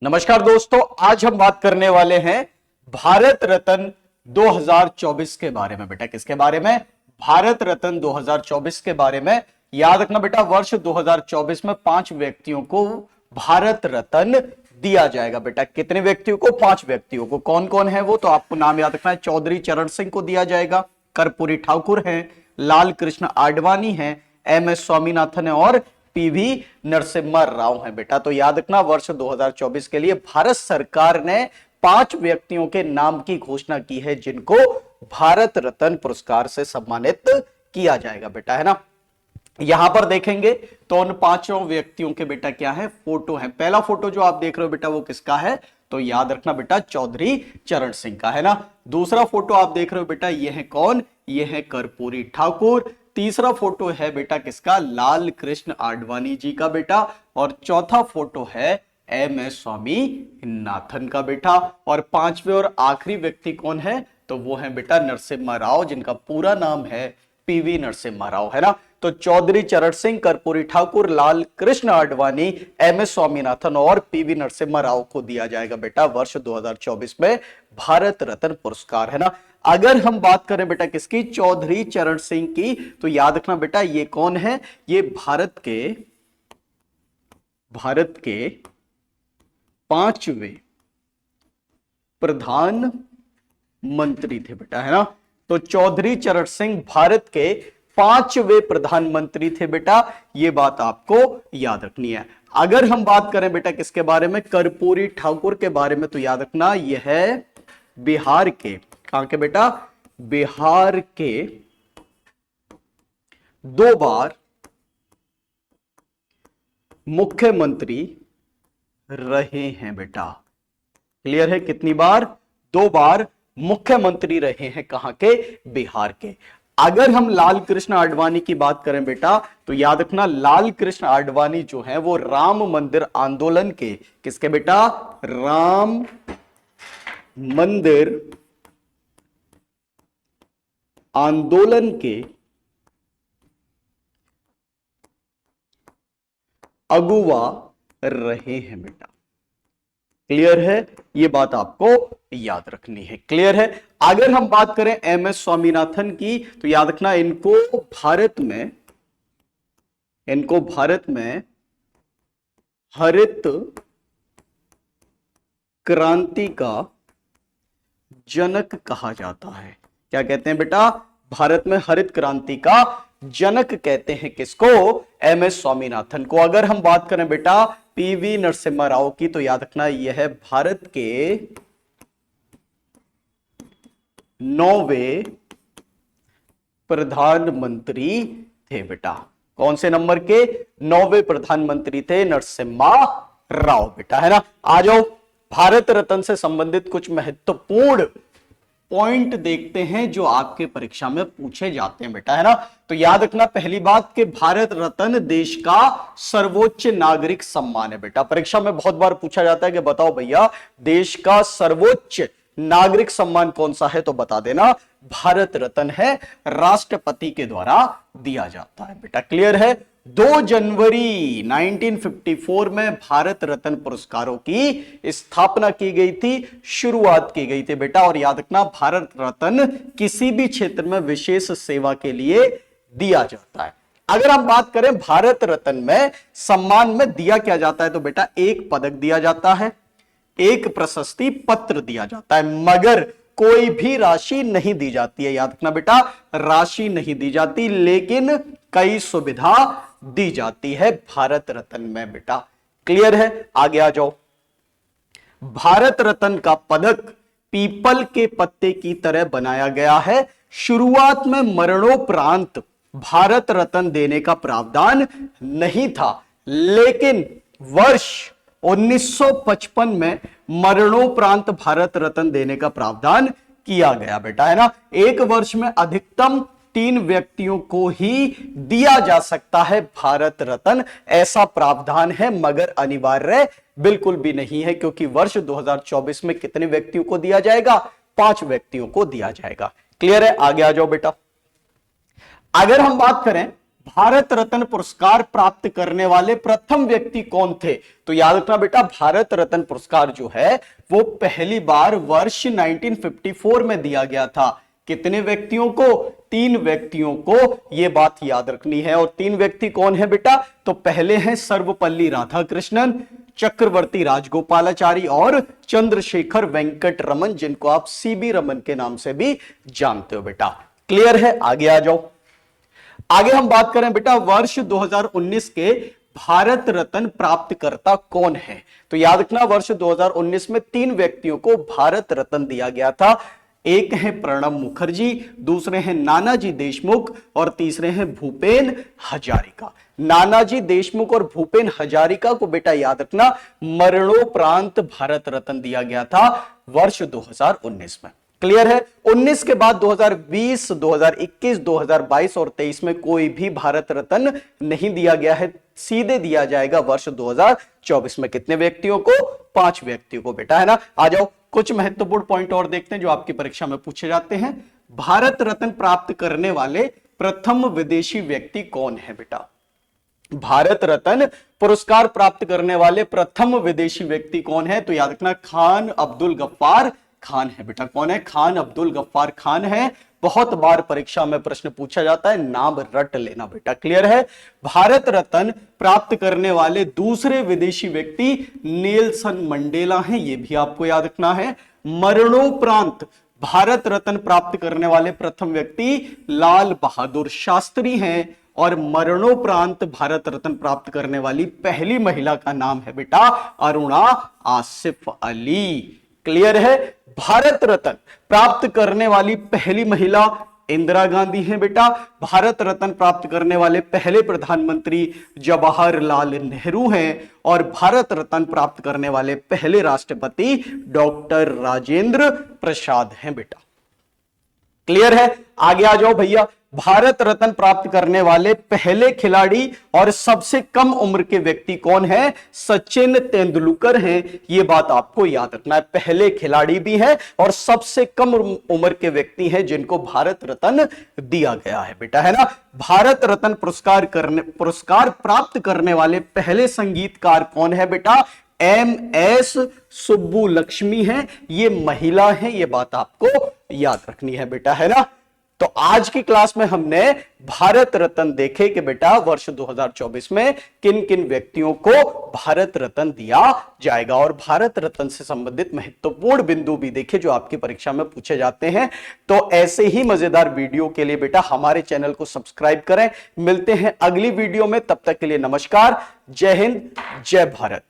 नमस्कार दोस्तों, आज हम बात करने वाले हैं भारत रत्न 2024 के बारे में। बेटा किसके बारे में? भारत रत्न 2024 के बारे में। याद रखना बेटा, वर्ष 2024 में 5 व्यक्तियों को भारत रत्न दिया जाएगा। बेटा कितने व्यक्तियों को? 5 व्यक्तियों को। कौन कौन है वो? तो आपको नाम याद रखना है। चौधरी चरण सिंह को दिया जाएगा, कर्पूरी ठाकुर हैं, लाल कृष्ण आडवाणी हैं, एम.एस. स्वामीनाथन है और पीवी नरसिम्हा राव है। बेटा तो याद रखना, वर्ष 2024 के लिए भारत सरकार ने 5 व्यक्तियों के नाम की घोषणा की है जिनको भारत रत्न पुरस्कार से सम्मानित किया जाएगा। बेटा है ना, यहां पर देखेंगे तो उन 5 व्यक्तियों के बेटा क्या है? फोटो है। पहला फोटो जो आप देख रहे हो बेटा वो किसका है? तो याद रखना बेटा, चौधरी चरण सिंह का है ना। दूसरा फोटो आप देख रहे हो बेटा, ये है कौन? ये है कर्पूरी ठाकुर। तीसरा फोटो है बेटा किसका? लाल कृष्ण आडवाणी जी का बेटा। और चौथा फोटो है एम.एस. स्वामीनाथन का बेटा। और 5वें और आखिरी व्यक्ति कौन है? तो वो है बेटा नरसिम्हा राव, जिनका पूरा नाम है पीवी नरसिम्हा राव, है ना। तो चौधरी चरण सिंह, कर्पूरी ठाकुर, लाल कृष्ण आडवाणी, एम.एस. स्वामीनाथन और पीवी नरसिम्हा राव को दिया जाएगा बेटा वर्ष 2024 में भारत रत्न पुरस्कार, है ना। अगर हम बात करें बेटा किसकी? चौधरी चरण सिंह की, तो याद रखना बेटा ये कौन है? ये भारत के 5वें प्रधानमंत्री थे बेटा, है ना। तो चौधरी चरण सिंह भारत के 5वें प्रधानमंत्री थे बेटा, ये बात आपको याद रखनी है। अगर हम बात करें बेटा किसके बारे में? कर्पूरी ठाकुर के बारे में, तो याद रखना यह है बिहार के, कहां के बेटा? बिहार के 2 बार मुख्यमंत्री रहे हैं बेटा। क्लियर है? कितनी बार? 2 बार मुख्यमंत्री रहे हैं। कहां के? बिहार के। अगर हम लाल कृष्ण आडवाणी की बात करें बेटा, तो याद रखना लाल कृष्ण आडवाणी जो है वो राम मंदिर आंदोलन के, किसके बेटा? राम मंदिर आंदोलन के अगुवा रहे हैं बेटा। क्लियर है? ये बात आपको याद रखनी है। क्लियर है? अगर हम बात करें एम.एस. स्वामीनाथन की, तो याद रखना इनको भारत में हरित क्रांति का जनक कहा जाता है। क्या कहते हैं बेटा? भारत में हरित क्रांति का जनक कहते हैं किसको? एम.एस. स्वामीनाथन को। अगर हम बात करें बेटा पीवी नरसिम्हा राव की, तो याद रखना यह है भारत के 9वें प्रधानमंत्री थे बेटा। कौन से नंबर के? 9वें प्रधानमंत्री थे नरसिम्हा राव बेटा, है ना। आ जाओ, भारत रत्न से संबंधित कुछ महत्वपूर्ण पॉइंट देखते हैं जो आपके परीक्षा में पूछे जाते हैं बेटा, है ना। तो याद रखना पहली बात कि भारत रत्न देश का सर्वोच्च नागरिक सम्मान है बेटा। परीक्षा में बहुत बार पूछा जाता है कि बताओ भैया देश का सर्वोच्च नागरिक सम्मान कौन सा है, तो बता देना भारत रत्न है, राष्ट्रपति के द्वारा दिया जाता है बेटा। क्लियर है? 2 जनवरी 1954 में भारत रत्न पुरस्कारों की स्थापना की गई थी, शुरुआत की गई थी बेटा। और याद रखना भारत रत्न किसी भी क्षेत्र में विशेष सेवा के लिए दिया जाता है। अगर हम बात करें भारत रत्न में सम्मान में दिया क्या जाता है, तो बेटा एक पदक दिया जाता है, एक प्रशस्ति पत्र दिया जाता है, मगर कोई भी राशि नहीं दी जाती है। याद रखना बेटा राशि नहीं दी जाती, लेकिन कई सुविधा दी जाती है भारत रत्न में बेटा। क्लियर है? आगे आ जाओ। भारत रत्न का पदक पीपल के पत्ते की तरह बनाया गया है। शुरुआत में मरणोपरांत भारत रत्न देने का प्रावधान नहीं था, लेकिन वर्ष 1955 में मरणोपरांत भारत रत्न देने का प्रावधान किया गया बेटा, है ना। एक वर्ष में अधिकतम 3 व्यक्तियों को ही दिया जा सकता है भारत रत्न, ऐसा प्रावधान है, मगर अनिवार्य बिल्कुल भी नहीं है, क्योंकि वर्ष 2024 में कितने व्यक्तियों को दिया जाएगा? 5 व्यक्तियों को दिया जाएगा। क्लियर है? आगे आ जाओ बेटा। अगर हम बात करें भारत रत्न पुरस्कार प्राप्त करने वाले प्रथम व्यक्ति कौन थे? तो याद रखना बेटा, भारत रत्न पुरस्कार जो है वो पहली बार वर्ष 1954 में दिया गया था। कितने व्यक्तियों को? 3 व्यक्तियों को, यह बात याद रखनी है। और 3 व्यक्ति कौन है बेटा? तो पहले हैं सर्वपल्ली राधाकृष्णन, चक्रवर्ती राजगोपालाचारी और चंद्रशेखर वेंकट रमन, जिनको आप सीबी रमन के नाम से भी जानते हो बेटा। क्लियर है? आगे आ जाओ। आगे हम बात करें बेटा वर्ष 2019 के भारत रत्न प्राप्तकर्ता कौन है? तो याद रखना, वर्ष 2019 में 3 व्यक्तियों को भारत रत्न दिया गया था। एक है प्रणब मुखर्जी, दूसरे हैं नानाजी देशमुख और तीसरे हैं भूपेन हजारिका। नानाजी देशमुख और भूपेन हजारिका को बेटा याद रखना, मरणोपरांत भारत रत्न दिया गया था वर्ष 2019 में। क्लियर है? 19 के बाद 2020, 2021, 2022 और 23 में कोई भी भारत रत्न नहीं दिया गया है, सीधे दिया जाएगा वर्ष 2024 में। कितने व्यक्तियों को? 5 व्यक्तियों को बेटा, है ना। आ जाओ, कुछ महत्वपूर्ण पॉइंट और देखते हैं जो आपकी परीक्षा में पूछे जाते हैं। भारत रत्न प्राप्त करने वाले प्रथम विदेशी व्यक्ति कौन है बेटा? भारत रत्न पुरस्कार प्राप्त करने वाले प्रथम विदेशी व्यक्ति कौन है? तो याद रखना, खान अब्दुल गफ्फार खान है बेटा। कौन है? खान अब्दुल गफ्फार खान है। बहुत बार परीक्षा में प्रश्न पूछा जाता है, नाम रट लेना बेटा। क्लियर है? भारत रत्न प्राप्त करने वाले दूसरे विदेशी व्यक्ति नेल्सन मंडेला हैं, यह भी आपको याद रखना है। मरणोपरांत भारत रत्न प्राप्त करने वाले प्रथम व्यक्ति लाल बहादुर शास्त्री हैं और मरणोपरांत भारत रत्न प्राप्त करने वाली पहली महिला का नाम है बेटा अरुणा आसिफ अली। क्लियर है? भारत रत्न प्राप्त करने वाली पहली महिला इंदिरा गांधी है बेटा। भारत रत्न प्राप्त करने वाले पहले प्रधानमंत्री जवाहरलाल नेहरू हैं और भारत रत्न प्राप्त करने वाले पहले राष्ट्रपति डॉक्टर राजेंद्र प्रसाद हैं बेटा। क्लियर है? आगे आ जाओ भैया। भारत रत्न प्राप्त करने वाले पहले खिलाड़ी और सबसे कम उम्र के व्यक्ति कौन है? सचिन तेंदुलकर हैं। यह बात आपको याद रखना है, पहले खिलाड़ी भी है और सबसे कम उम्र के व्यक्ति हैं जिनको भारत रत्न दिया गया है बेटा, है ना। भारत रत्न पुरस्कार प्राप्त करने वाले पहले संगीतकार कौन है बेटा? MS सुब्बुलक्ष्मी है, ये महिला है। ये बात आपको याद रखनी है बेटा, है ना। तो आज की क्लास में हमने भारत रत्न देखे कि बेटा वर्ष 2024 में किन किन व्यक्तियों को भारत रत्न दिया जाएगा और भारत रत्न से संबंधित महत्वपूर्ण बिंदु भी देखे जो आपकी परीक्षा में पूछे जाते हैं। तो ऐसे ही मजेदार वीडियो के लिए बेटा हमारे चैनल को सब्सक्राइब करें। मिलते हैं अगली वीडियो में, तब तक के लिए नमस्कार, जय हिंद, जय भारत।